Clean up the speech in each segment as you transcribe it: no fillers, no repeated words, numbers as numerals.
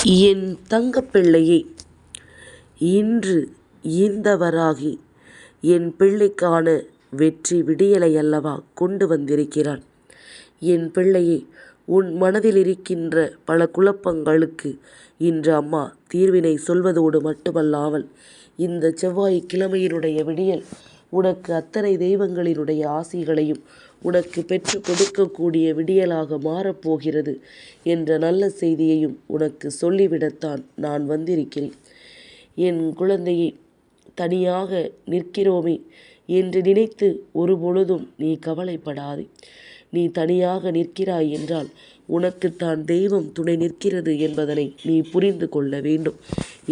என் தங்கப்பிள்ளையே, இன்று ஈந்தவராகி என் பிள்ளைக்கான வெற்றி விடியலை அல்லவா கொண்டு வந்திருக்கிறான். என் பிள்ளையே, உன் மனதில் இருக்கின்ற பல குழப்பங்களுக்கு இன்று அம்மா தீர்வினை சொல்வதோடு மட்டுமல்லாமல், இந்த செவ்வாய்க்கிழமையினுடைய விடியல் உனக்கு அத்தனை தெய்வங்களினுடைய ஆசிகளையும் உனக்கு பெற்று கொடுக்கக்கூடிய விடியலாக மாறப்போகிறது என்ற நல்ல செய்தியையும் உனக்கு சொல்லிவிடத்தான் நான் வந்திருக்கிறேன். என் குழந்தையை, தனியாக நிற்கிறோமே என்று நினைத்து ஒரு பொழுதும் நீ கவலைப்படாதே. நீ தனியாக நிற்கிறாய் என்றால் உனக்குத்தான் தெய்வம் துணை நிற்கிறது என்பதனை நீ புரிந்து கொள்ள வேண்டும்.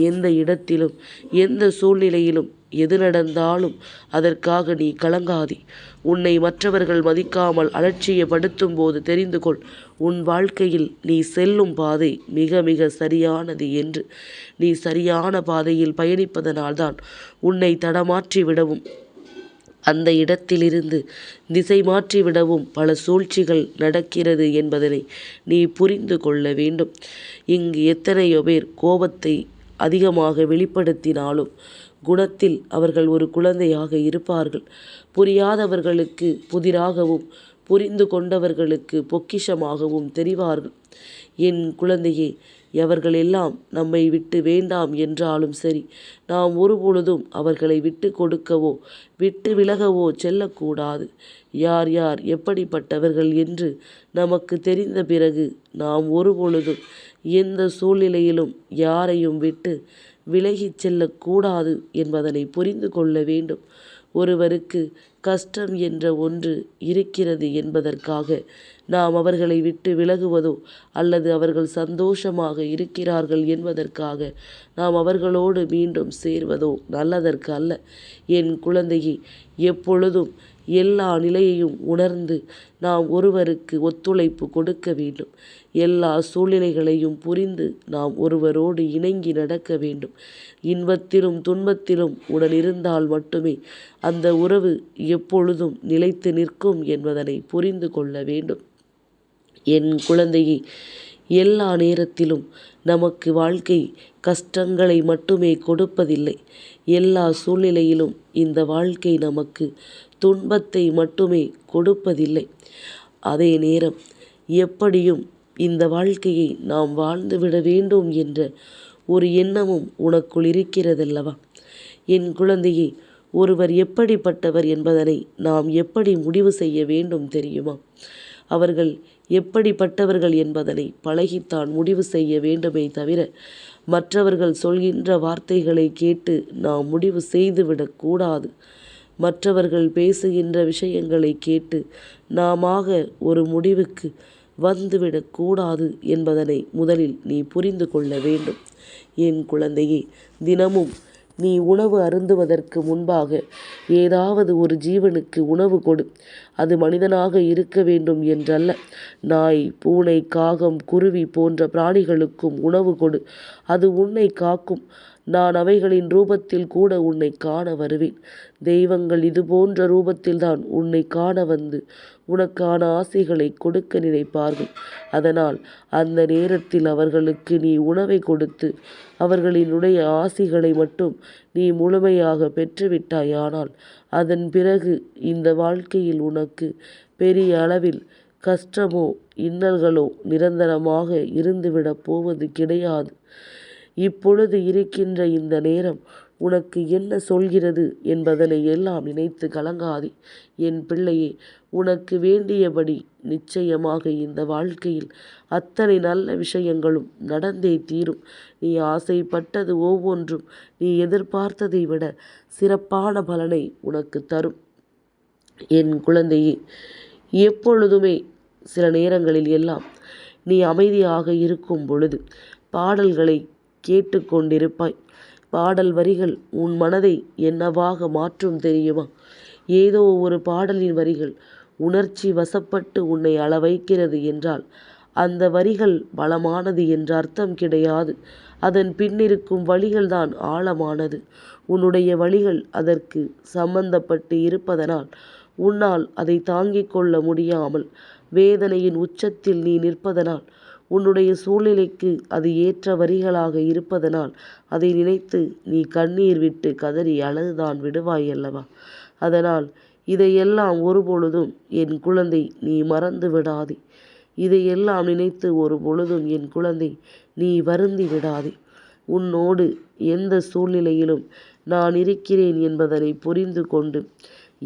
எந்த இடத்திலும் எந்த சூழ்நிலையிலும் எது நடந்தாலும் அதற்காக நீ கலங்காதே. உன்னை மற்றவர்கள் மதிக்காமல் அலட்சியப்படுத்தும் போது தெரிந்து கொள், உன் வாழ்க்கையில் நீ செல்லும் பாதை மிக மிக சரியானது என்று. நீ சரியான பாதையில் பயணிப்பதனால்தான் உன்னை தடமாற்றி விடவும், அந்த இடத்திலிருந்து திசை மாற்றி விடவும் பல சூழ்ச்சிகள் நடக்கிறது என்பதனை நீ புரிந்து கொள்ள வேண்டும். இங்கு எத்தனையோ பேர் கோபத்தை அதிகமாக வெளிப்படுத்தினாலும் குணத்தில் அவர்கள் ஒரு குழந்தையாக இருப்பார்கள். புரியாதவர்களுக்கு புதிராகவும் புரிந்து கொண்டவர்களுக்கு பொக்கிஷமாகவும் தெரிவார்கள். என் குழந்தையே, எவர்கள் எல்லாம் நம்மை விட்டு வேண்டாம் என்றாலும் சரி, நாம் ஒருபொழுதும் அவர்களை விட்டு கொடுக்கவோ விட்டு விலகவோ செல்லக்கூடாது. யார் யார் எப்படிப்பட்டவர்கள் என்று நமக்கு தெரிந்த பிறகு நாம் ஒருபொழுதும் எந்த சூழ்நிலையிலும் யாரையும் விட்டு விலகிச் செல்லக்கூடாது என்பதனை புரிந்து கொள்ள வேண்டும். ஒருவருக்கு கஷ்டம் என்ற ஒன்று இருக்கிறது என்பதற்காக நாம் அவர்களை விட்டு விலகுவதோ அல்லது அவர்கள் சந்தோஷமாக இருக்கிறார்கள் என்பதற்காக நாம் அவர்களோடு மீண்டும் சேர்வதோ நல்லதற்கு அல்ல. என் குழந்தையை, எப்பொழுதும் எல்லா நிலையையும் உணர்ந்து நாம் ஒருவருக்கு ஒத்துழைப்பு கொடுக்க வேண்டும். எல்லா சூழ்நிலைகளையும் புரிந்து நாம் ஒருவரோடு இணங்கி நடக்க வேண்டும். இன்பத்திலும் துன்பத்திலும் உடன் இருந்தால் மட்டுமே அந்த உறவு எப்பொழுதும் நிலைத்து நிற்கும் என்பதனை புரிந்து கொள்ள வேண்டும். என் குழந்தையை, எல்லா நேரத்திலும் நமக்கு வாழ்க்கை கஷ்டங்களை மட்டுமே கொடுப்பதில்லை. எல்லா சூழ்நிலையிலும் இந்த வாழ்க்கை நமக்கு துன்பத்தை மட்டுமே கொடுப்பதில்லை. அதே நேரம் எப்படியும் இந்த வாழ்க்கையை நாம் வாழ்ந்துவிட வேண்டும் என்ற ஒரு எண்ணமும் உனக்குள் இருக்கிறதல்லவா? என் குழந்தையை, ஒருவர் எப்படிப்பட்டவர் என்பதனை நாம் எப்படி முடிவு செய்ய வேண்டும் தெரியுமா? அவர்கள் எப்படிப்பட்டவர்கள் என்பதனை பழகித்தான் முடிவு செய்ய வேண்டுமே தவிர, மற்றவர்கள் சொல்கின்ற வார்த்தைகளை கேட்டு நாம் முடிவு செய்துவிடக்கூடாது. மற்றவர்கள் பேசுகின்ற விஷயங்களை கேட்டு நாமாக ஒரு முடிவுக்கு வந்துவிடக்கூடாது என்பதனை முதலில் நீ புரிந்து கொள்ள வேண்டும். என் குழந்தையே, தினமும் நீ உணவு அருந்துவதற்கு முன்பாக ஏதாவது ஒரு ஜீவனுக்கு உணவு கொடு. அது மனிதனாக இருக்க வேண்டும் என்றல்ல. நாய், பூனை, காகம், குருவி போன்ற பிராணிகளுக்கும் உணவு கொடு. அது உன்னை காக்கும். நான் அவைகளின் ரூபத்தில் கூட உன்னை காண வருவேன். தெய்வங்கள் இது போன்ற ரூபத்தில்தான் உன்னை காண வந்து உனக்கான ஆசைகளை கொடுக்க நினைப்பார்கள். அதனால் அந்த நேரத்தில் அவர்களுக்கு நீ உணவை கொடுத்து அவர்களினுடைய ஆசிகளை மட்டும் நீ முழுமையாக பெற்றுவிட்டாயானால் அதன் பிறகு இந்த வாழ்க்கையில் உனக்கு பெரிய அளவில் கஷ்டமோ இன்னல்களோ நிரந்தரமாக இருந்துவிடப் போவது கிடையாது. இப்பொழுது இருக்கின்ற இந்த நேரம் உனக்கு என்ன சொல்கிறது என்பதனை எல்லாம் நினைத்து கலங்காதே. என் பிள்ளையே, உனக்கு வேண்டியபடி நிச்சயமாக இந்த வாழ்க்கையில் அத்தனை நல்ல விஷயங்களும் நடந்தே தீரும். நீ ஆசைப்பட்டது ஒவ்வொன்றும் நீ எதிர்பார்த்ததை விட சிறப்பான பலனை உனக்கு தரும். என் குழந்தையே, எப்பொழுதுமே சில நேரங்களில் எல்லாம் நீ அமைதியாக இருக்கும் பொழுது பாடல்களை கேட்டுக்கொண்டிருப்பாய். பாடல் வரிகள் உன் மனதை என்னவாக மாற்றும் தெரியுமா? ஏதோ ஒரு பாடலின் வரிகள் உணர்ச்சி வசப்பட்டு உன்னை அளவைக்கிறது என்றால் அந்த வரிகள் பலமானது என்ற அர்த்தம் கிடையாது. அதன் பின்னிருக்கும் வழிகள்தான் ஆழமானது. உன்னுடைய வழிகள் அதற்கு சம்பந்தப்பட்டு இருப்பதனால் உன்னால் அதை தாங்கிக் கொள்ள முடியாமல் வேதனையின் உச்சத்தில் நீ நிற்பதனால் உன்னுடைய சூழ்நிலைக்கு அது ஏற்ற வரிகளாக இருப்பதனால் அதை நினைத்து நீ கண்ணீர் விட்டு கதறி அழுதுதான் விடுவாய் அல்லவா? அதனால் இதையெல்லாம் ஒருபொழுதும் என் குழந்தை நீ மறந்து விடாதே. இதையெல்லாம் நினைத்து ஒரு பொழுதும் என் குழந்தை நீ வருந்தி விடாதே. உன்னோடு எந்த சூழ்நிலையிலும் நான் இருக்கிறேன் என்பதனை புரிந்து கொண்டு,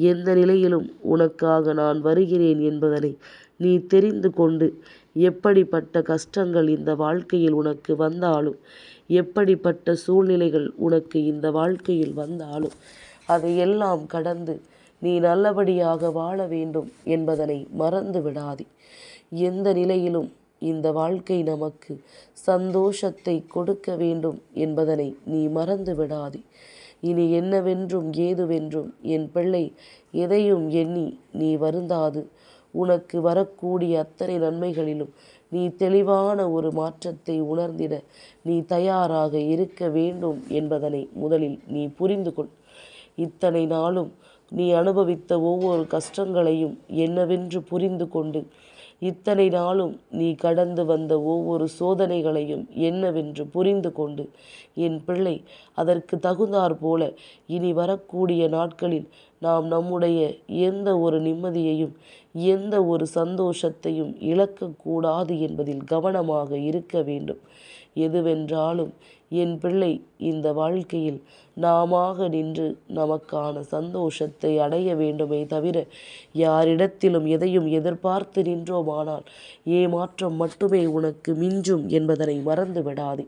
எந்த நிலையிலும் உனக்காக நான் வருகிறேன் என்பதனை நீ தெரிந்து கொண்டு, எப்படிப்பட்ட கஷ்டங்கள் இந்த வாழ்க்கையில் உனக்கு வந்தாலும், எப்படிப்பட்ட சூழ்நிலைகள் உனக்கு இந்த வாழ்க்கையில் வந்தாலும், அதையெல்லாம் கடந்து நீ நல்லபடியாக வாழ வேண்டும் என்பதனை மறந்து விடாதே. எந்த நிலையிலும் இந்த வாழ்க்கை நமக்கு சந்தோஷத்தை கொடுக்க வேண்டும் என்பதனை நீ மறந்து விடாதே. இனி என்னவென்றும் ஏதுவென்றும் என் பிள்ளை எதையும் எண்ணி நீ வருந்தாது. உனக்கு வரக்கூடிய அத்தனை நன்மைகளிலும் நீ தெளிவான ஒரு மாற்றத்தை உணர்ந்திட நீ தயாராக இருக்க வேண்டும் என்பதனை முதலில் நீ புரிந்து கொள். இத்தனை நாளும் நீ அனுபவித்த ஒவ்வொரு கஷ்டங்களையும் என்னவென்று புரிந்து கொண்டு, இத்தனை நாளும் நீ கடந்து வந்த ஒவ்வொரு சோதனைகளையும் என்னவென்று புரிந்து கொண்டு, என் பிள்ளை அதற்கு தகுந்தாற் போல இனி வரக்கூடிய நாட்களில் நாம் நம்முடைய எந்த ஒரு நிம்மதியையும் எந்த ஒரு சந்தோஷத்தையும் இழக்கக்கூடாது என்பதில் கவனமாக இருக்க வேண்டும். எதுவென்றாலும் என் பிள்ளை இந்த வாழ்க்கையில் நாமாக நின்று நமக்கான சந்தோஷத்தை அடைய வேண்டுமே தவிர, யாரிடத்திலும் எதையும் எதிர்பார்த்து நின்றோமானால் ஏமாற்றம் மட்டுமே உனக்கு மிஞ்சும் என்பதனை மறந்து விடாதே.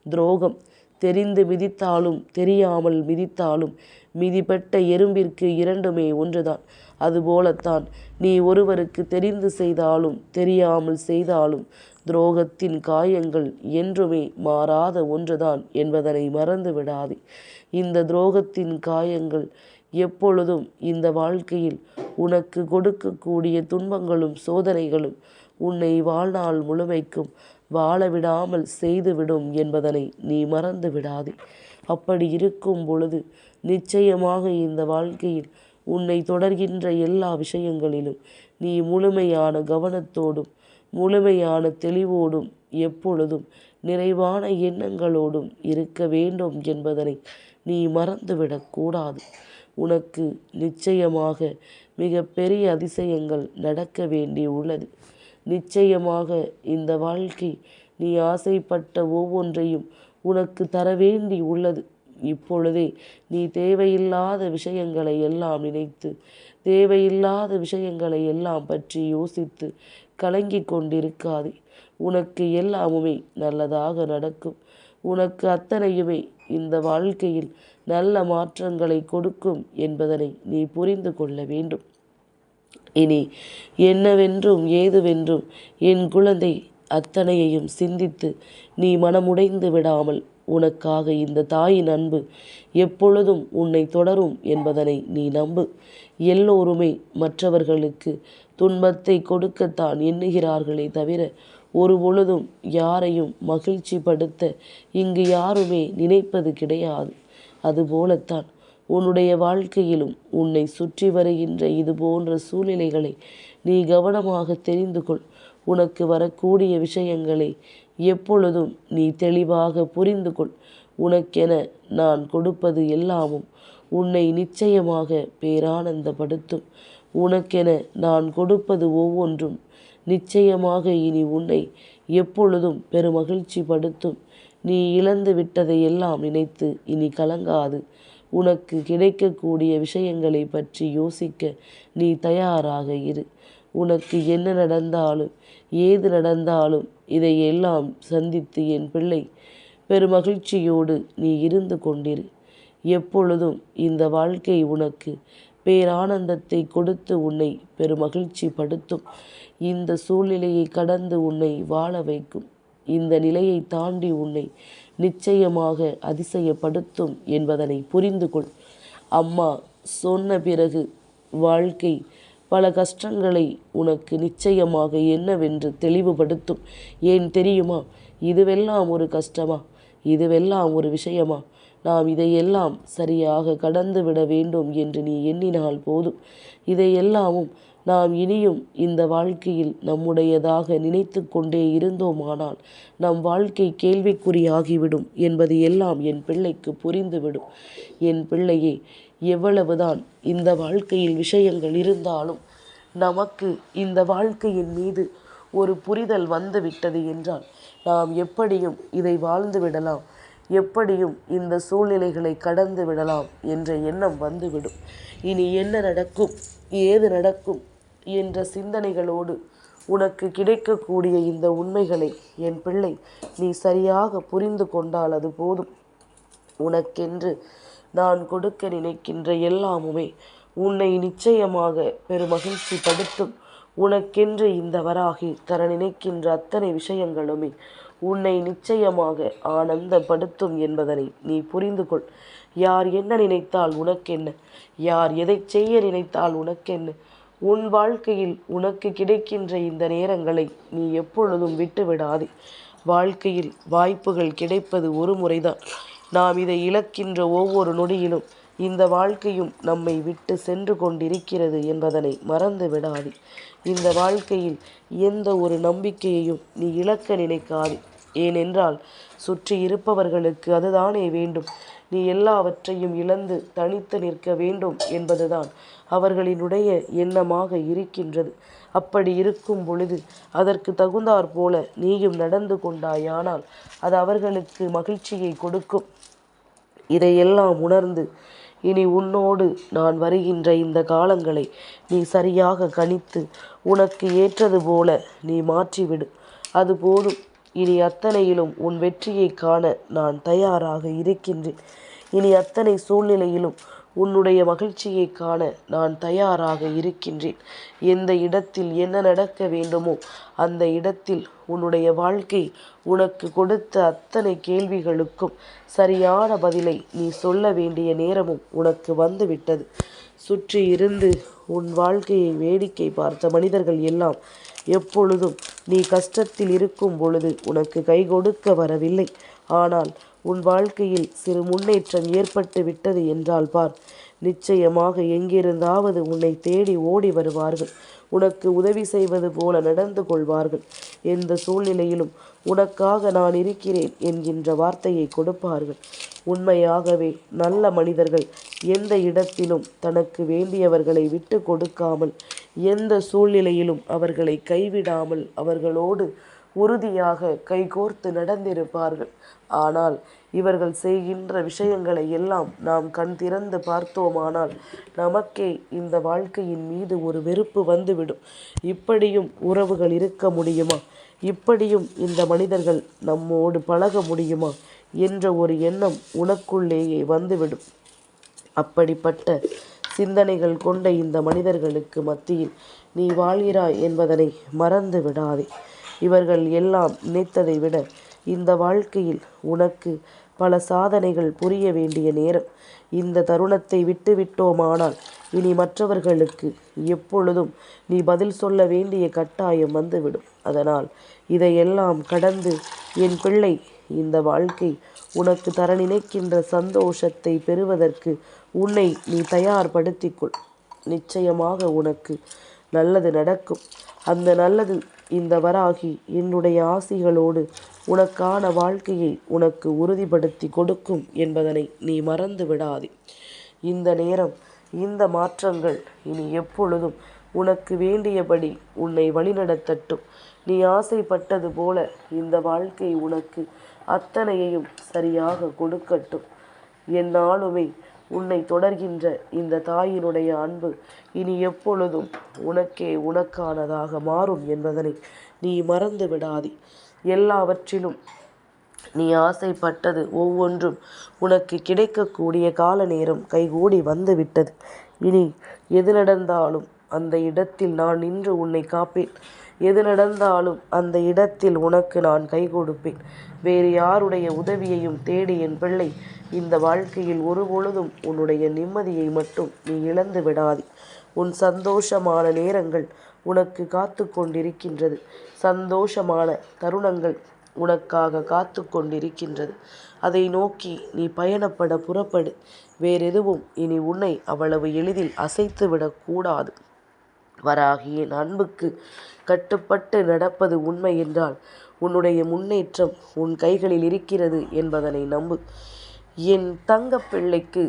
துரோகம் தெரிந்து மிதித்தாலும் தெரியாமல் மிதித்தாலும் மிதிப்பட்ட எறும்பிற்கு இரண்டுமே ஒன்றுதான். அதுபோலத்தான் நீ ஒருவருக்கு தெரிந்து செய்தாலும் தெரியாமல் செய்தாலும் துரோகத்தின் காயங்கள் என்றுமே மாறாத ஒன்றுதான் என்பதனை மறந்து விடாதே. இந்த துரோகத்தின் காயங்கள் எப்பொழுதும் இந்த வாழ்க்கையில் உனக்கு கொடுக்கக்கூடிய துன்பங்களும் சோதனைகளும் உன்னை வாழ்நாள் முழுமைக்கும் வாழவிடாமல் செய்துவிடும் என்பதனை நீ மறந்து விடாதே. அப்படி இருக்கும் பொழுது நிச்சயமாக இந்த வாழ்க்கையில் உன்னை தொடர்கின்ற எல்லா விஷயங்களிலும் நீ முழுமையான கவனத்தோடும் முழுமையான தெளிவோடும் எப்பொழுதும் நிறைவான எண்ணங்களோடும் இருக்க வேண்டும் என்பதனை நீ மறந்துவிடக்கூடாது. உனக்கு நிச்சயமாக மிக பெரிய அதிசயங்கள் நடக்க வேண்டி உள்ளது. நிச்சயமாக இந்த வாழ்க்கை நீ ஆசைப்பட்ட ஒவ்வொன்றையும் உனக்கு தர வேண்டி உள்ளது. இப்பொழுதே நீ தேவையில்லாத விஷயங்களை எல்லாம் நினைத்து, தேவையில்லாத விஷயங்களை எல்லாம் பற்றி யோசித்து கலங்கி கொண்டிருக்காதே. உனக்கு எல்லாமுமே நல்லதாக நடக்கும். உனக்கு அத்தனையுமே இந்த வாழ்க்கையில் நல்ல மாற்றங்களை கொடுக்கும் என்பதனை நீ புரிந்து கொள்ள வேண்டும். இனி என்னவென்றும் ஏதுவென்றும் என் குழந்தை அத்தனையையும் சிந்தித்து நீ மனமுடைந்து விடாமல், உனக்காக இந்த தாயின் அன்பு எப்பொழுதும் உன்னை தொடரும் என்பதனை நீ நம்பு. எல்லோருமே மற்றவர்களுக்கு துன்பத்தை கொடுக்கத்தான் எண்ணுகிறார்களே தவிர ஒரு பொழுதும் யாரையும் மகிழ்ச்சி படுத்த இங்கு யாருமே நினைப்பது கிடையாது. அதுபோலத்தான் உன்னுடைய வாழ்க்கையிலும் உன்னை சுற்றி வருகின்ற இது போன்ற சூழ்நிலைகளை நீ கவனமாக தெரிந்து கொள். உனக்கு வரக்கூடிய விஷயங்களை எப்பொழுதும் நீ தெளிவாக புரிந்து கொள். உனக்கென நான் கொடுப்பது எல்லாமும் உன்னை நிச்சயமாக பேரானந்தப்படுத்தும். உனக்கென நான் கொடுப்பது ஒவ்வொன்றும் நிச்சயமாக இனி உன்னை எப்பொழுதும் பெருமகிழ்ச்சி படுத்தும். நீ இழந்து விட்டதை எல்லாம் நினைத்து இனி கலங்காது. உனக்கு கிடைக்கக்கூடிய விஷயங்களை பற்றி யோசிக்க நீ தயாராக இரு. உனக்கு என்ன நடந்தாலும் ஏது நடந்தாலும் இதையெல்லாம் சந்தித்து என் பிள்ளை பெருமகிழ்ச்சியோடு நீ இருந்து கொண்டிரு. எப்பொழுதும் இந்த வாழ்க்கை உனக்கு பேரானந்தத்தை கொடுத்து உன்னை பெருமகிழ்ச்சி படுத்தும். இந்த சூழ்நிலையை கடந்து உன்னை வாழ வைக்கும். இந்த நிலையை தாண்டி உன்னை நிச்சயமாக அதிசயப்படுத்தும் என்பதனை புரிந்து கொள். அம்மா சொன்ன பிறகு வாழ்க்கை பல கஷ்டங்களை உனக்கு நிச்சயமாக என்னவென்று தெளிவுபடுத்தும். ஏன் தெரியுமா? இதுவெல்லாம் ஒரு கஷ்டமா? இதுவெல்லாம் ஒரு விஷயமா? நாம் இதையெல்லாம் சரியாக கடந்து விட வேண்டும் என்று நீ எண்ணினால் போதும். இதையெல்லாமும் நாம் இனியும் இந்த வாழ்க்கையில் நம்முடையதாக நினைத்து கொண்டே இருந்தோமானால் நம் வாழ்க்கை கேள்விக்குறியாகிவிடும் என்பது எல்லாம் என் பிள்ளைக்கு புரிந்துவிடும். என் பிள்ளையே, எவ்வளவுதான் இந்த வாழ்க்கையில் விஷயங்கள் இருந்தாலும் நமக்கு இந்த வாழ்க்கையின் மீது ஒரு புரிதல் வந்து விட்டது என்றால் நாம் எப்படியும் இதை வாழ்ந்து விடலாம், எப்படியும் இந்த சூழ்நிலைகளை கடந்து விடலாம் என்ற எண்ணம் வந்துவிடும். இனி என்ன நடக்கும், ஏது நடக்கும் என்ற சிந்தனைகளோடு உனக்கு கிடைக்கக்கூடிய இந்த உண்மைகளை என் பிள்ளை நீ சரியாக புரிந்து கொண்டால் அது போதும். உனக்கென்று நான் கொடுக்க நினைக்கின்ற எல்லாமுமே உன்னை நிச்சயமாக பெருமகிழ்ச்சி படுத்தும். உனக்கென்று இந்த வராகி தர நினைக்கின்ற அத்தனை விஷயங்களுமே உன்னை நிச்சயமாக ஆனந்தப்படுத்தும் என்பதனை நீ புரிந்து கொள். யார் என்ன நினைத்தால் உனக்கென்ன, யார் எதை செய்ய நினைத்தால் உனக்கென்ன. உன் வாழ்க்கையில் உனக்கு கிடைக்கின்ற இந்த நேரங்களை நீ எப்பொழுதும் விட்டுவிடாதே. வாழ்க்கையில் வாய்ப்புகள் கிடைப்பது ஒரு முறைதான். நாம் இதை இழக்கின்ற ஒவ்வொரு நொடியிலும் இந்த வாழ்க்கையும் நம்மை விட்டு சென்று கொண்டிருக்கிறது என்பதனை மறந்து விடாதே. இந்த வாழ்க்கையில் எந்த ஒரு நம்பிக்கையையும் நீ இழக்க நினைக்காதே. ஏனென்றால் சுற்றி இருப்பவர்களுக்கு அதுதானே வேண்டும். நீ எல்லாவற்றையும் இழந்து தனித்து நிற்க வேண்டும் என்பதுதான் அவர்களினுடைய எண்ணமாக இருக்கின்றது. அப்படி இருக்கும் பொழுது அதற்கு தகுந்தாற் போல நீயும் நடந்து கொண்டாயானால் அது அவர்களுக்கு மகிழ்ச்சியை கொடுக்கும். இதையெல்லாம் உணர்ந்து இனி உன்னோடு நான் வருகின்ற இந்த காலங்களை நீ சரியாக கணித்து உனக்கு ஏற்றது போல நீ மாற்றிவிடு. அது போதும். இனி அத்தனையிலும் உன் வெற்றியை காண நான் தயாராக இருக்கின்றேன். இனி அத்தனை சூழ்நிலையிலும் உன்னுடைய மகிழ்ச்சியை காண நான் தயாராக இருக்கின்றேன். எந்த இடத்தில் என்ன நடக்க வேண்டுமோ அந்த இடத்தில் உன்னுடைய வாழ்க்கை உனக்கு கொடுத்த அத்தனை கேள்விகளுக்கும் சரியான பதிலை நீ சொல்ல வேண்டிய நேரமும் உனக்கு வந்துவிட்டது. சுற்றி இருந்து உன் வாழ்க்கையை வேடிக்கை பார்த்த மனிதர்கள் எல்லாம் எப்பொழுதும் நீ கஷ்டத்தில் இருக்கும் பொழுது உனக்கு கை கொடுக்க வரவில்லை. ஆனால் உன் வாழ்க்கையில் சிறு முன்னேற்றம் ஏற்பட்டு விட்டது என்றால் பார், நிச்சயமாக எங்கிருந்தாவது உன்னை தேடி ஓடி வருவார்கள். உனக்கு உதவி செய்வது போல நடந்து கொள்வார்கள். எந்த சூழ்நிலையிலும் உனக்காக நான் இருக்கிறேன் என்கின்ற வார்த்தையை கொடுப்பார்கள். உண்மையாகவே நல்ல மனிதர்கள் எந்த இடத்திலும் தனக்கு வேண்டியவர்களை விட்டு கொடுக்காமல், எந்த சூழ்நிலையிலும் அவர்களை கைவிடாமல் அவர்களோடு உறுதியாக கைகோர்த்து நடந்திருப்பார்கள். ஆனால் இவர்கள் செய்கின்ற விஷயங்களை எல்லாம் நாம் கண் திறந்து பார்த்தோமானால் நமக்கே இந்த வாழ்க்கையின் மீது ஒரு வெறுப்பு வந்துவிடும். இப்படியும் உறவுகள் இருக்க முடியுமா, இப்படியும் இந்த மனிதர்கள் நம்மோடு பழக முடியுமா என்ற ஒரு எண்ணம் உனக்குள்ளேயே வந்துவிடும். அப்படிப்பட்ட சிந்தனைகள் கொண்ட இந்த மனிதர்களுக்கு மத்தியில் நீ வாழ்கிறாய் என்பதனை மறந்து விடாதே. இவர்கள் எல்லாம் நினைத்ததை விட இந்த வாழ்க்கையில் உனக்கு பல சாதனைகள் புரிய வேண்டிய நேரம். இந்த தருணத்தை விட்டுவிட்டோமானால் இனி மற்றவர்களுக்கு எப்பொழுதும் நீ பதில் சொல்ல வேண்டிய கட்டாயம் வந்துவிடும். அதனால் இதையெல்லாம் கடந்து என் பிள்ளை, இந்த வாழ்க்கை உனக்கு தர நினைக்கின்ற சந்தோஷத்தை பெறுவதற்கு உன்னை நீ தயார்படுத்திக்கொள். நிச்சயமாக உனக்கு நல்லது நடக்கும். அந்த நல்லது இந்த வராகி என்னுடைய ஆசிகளோடு உனக்கான வாழ்க்கையை உனக்கு உறுதிப்படுத்தி கொடுக்கும் என்பதனை நீ மறந்து விடாதே. இந்த நேரம், இந்த மாற்றங்கள் இனி எப்பொழுதும் உனக்கு வேண்டியபடி உன்னை வழிநடத்தட்டும். நீ ஆசைப்பட்டது போல இந்த வாழ்க்கை உனக்கு அத்தனையையும் சரியாக கொடுக்கட்டும். எந்நாளுமே உன்னை தொடர்கின்ற இந்த தாயினுடைய அன்பு இனி எப்பொழுதும் உனக்கே உனக்கானதாக மாறும் என்பதனை நீ மறந்து விடாதே. எல்லாவற்றிலும் நீ ஆசைப்பட்டது ஒவ்வொன்றும் உனக்கு கிடைக்கக்கூடிய கால நேரம் கைகூடி வந்து விட்டது. இனி எது நடந்தாலும் அந்த இடத்தில் நான் நின்று உன்னை காப்பேன். எது நடந்தாலும் அந்த இடத்தில் உனக்கு நான் கை கொடுப்பேன். வேறு யாருடைய உதவியையும் தேடி என் பிள்ளை இந்த வாழ்க்கையில் ஒருபொழுதும் உன்னுடைய நிம்மதியை மட்டும் நீ இழந்து விடாதே. உன் சந்தோஷமான நேரங்கள் உனக்கு காத்து கொண்டிருக்கின்றது. சந்தோஷமான தருணங்கள் உனக்காக காத்து கொண்டிருக்கின்றது. அதை நோக்கி நீ பயணப்பட புறப்படு. வேறெதுவும் இனி உன்னை அவ்வளவு எளிதில் அசைத்து விடக்கூடாது. வராகியின் அன்புக்கு கட்டுப்பட்டு நடப்பது உண்மை என்றால் உன்னுடைய முன்னேற்றம் உன் கைகளில் இருக்கிறது என்பதனை நம்பு. என் தங்கப்பிள்ளைக்கு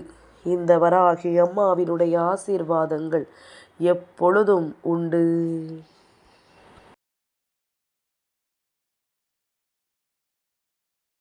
இந்த வராகி அம்மாவினுடைய ஆசீர்வாதங்கள் எப்பொழுதும் உண்டு.